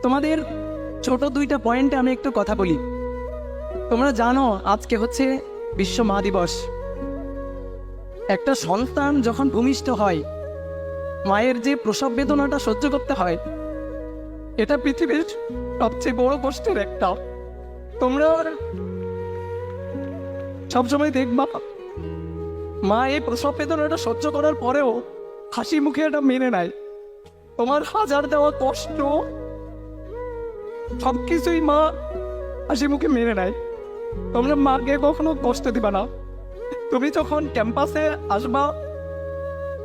তোমাদের ছোট দুইটা পয়েন্টে আমি একটু কথা বলি। তোমরা জানো আজকে হচ্ছে বিশ্ব মা দিবস। একটা সন্তান যখন ভূমিষ্ঠ হয়, মায়ের যে প্রসব বেদনাটা সহ্য করতে হয়, এটা পৃথিবীর সবচেয়ে বড় কষ্টের একটা। তোমরা সবসময় দেখবা মা এই প্রসব বেদনাটা সহ্য করার পরেও হাসি মুখে এটা মেনে নেয়। তোমার হাজার দেওয়া কষ্ট সবকিছুই মা হাসি মুখে মেনে নেয়। তোমরা মাকে কখনো কষ্ট দিবা না। তুমি যখন ক্যাম্পাসে আসবা,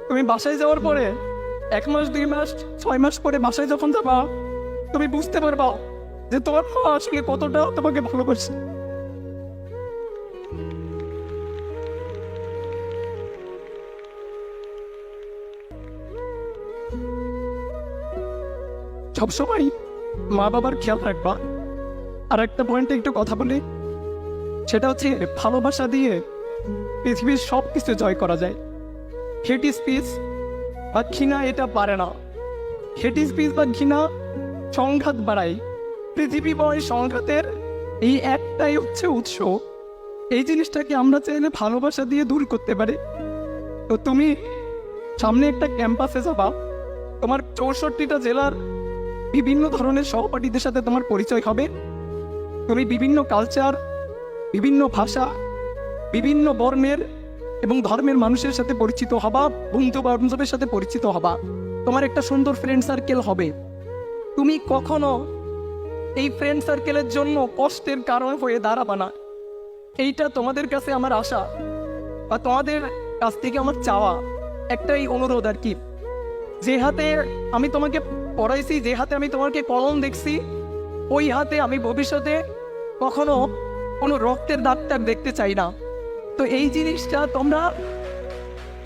তুমি বাসায় যাওয়ার পরে 1 মাস 2 মাস 6 মাস পরে বাসায় যখন যাবা, তুমি বুঝতে পারবা যে তোমার মা আসলে কতটা তোমাকে ভালোবাসে। সবসময় মা বাবার খেয়াল রাখবা। আর একটা পয়েন্টে একটু কথা বলি, সেটা হচ্ছে ভালোবাসা দিয়ে পৃথিবীর সব কিছু জয় করা যায়। হেট স্পিচ বা ঘৃণা এটা পারে না। হেট স্পিচ বা ঘৃণা সংঘাত বাড়ায়। পৃথিবীময় সংঘাতের এই একটাই হচ্ছে উৎস। এই জিনিসটাকে আমরা চাইলে ভালোবাসা দিয়ে দূর করতে পারি। তো তুমি সামনে একটা ক্যাম্পাসে যাবা, তোমার 64টা জেলার বিভিন্ন ধরনের সহপাঠীদের সাথে তোমার পরিচয় হবে। তুমি বিভিন্ন কালচার, বিভিন্ন ভাষা, বিভিন্ন বর্ণের এবং ধর্মের মানুষের সাথে পরিচিত হবা, বন্ধু বান্ধবের সাথে পরিচিত হবা। তোমার একটা সুন্দর ফ্রেন্ড সার্কেল হবে। তুমি কখনো এই ফ্রেন্ড সার্কেলের জন্য কষ্টের কারণ হয়ে দাঁড়াবা না। এইটা তোমাদের কাছে আমার আশা বা তোমাদের কাছ থেকে আমার চাওয়া একটাই অনুরোধ আর কি। যে হাতে আমি তোমাকে পড়াইছি, যে হাতে আমি তোমাকে কলম দেখছি, ওই হাতে আমি ভবিষ্যতে কখনো কোনো রক্তের দাগটা দেখতে চাই না। তো এই জিনিসটা তোমরা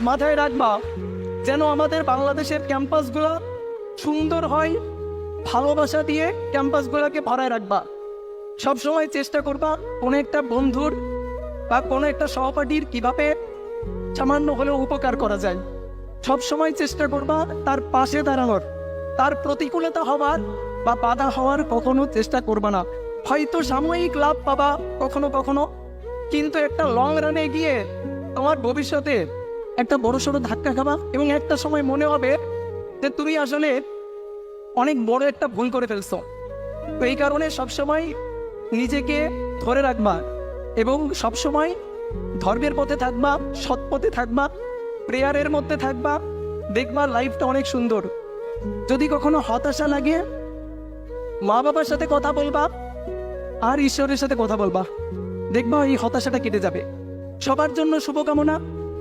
মাথায় রাখবা, যেন আমাদের বাংলাদেশের ক্যাম্পাসগুলো সুন্দর হয়। ভালোবাসা দিয়ে ক্যাম্পাসগুলোকে ভরায় রাখবা। সবসময় চেষ্টা করবা কোনো একটা বন্ধুর বা কোনো একটা সহপাঠীর কিভাবে সামান্য হলেও উপকার করা যায়। সবসময় চেষ্টা করবা তার পাশে দাঁড়ানোর। তার প্রতিকূলতা হওয়ার বা বাধা হওয়ার কখনো চেষ্টা করবা না। হয়তো সাময়িক লাভ পাবা কখনো কখনো, কিন্তু একটা লং রানে গিয়ে তোমার ভবিষ্যতে একটা বড়সড় ধাক্কা খাবা এবং একটা সময় মনে হবে যে তুমি আসলে অনেক বড় একটা ভুল করে ফেলছো। তো এই কারণে সবসময় নিজেকে ধরে রাখবা এবং সবসময় ধর্মের পথে থাকবা, সৎ পথে থাকবা, প্রেয়ারের মধ্যে থাকবা। দেখবা লাইফটা অনেক সুন্দর। যদি কখনো হতাশা লাগে, মা বাবার সাথে কথা বলবা আর ঈশ্বরের সাথে কথা বলবা, দেখবা এই হতাশাটা কেটে যাবে। সবার জন্য শুভকামনা,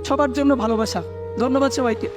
সবার জন্য ভালোবাসা। ধন্যবাদ সবাইকে।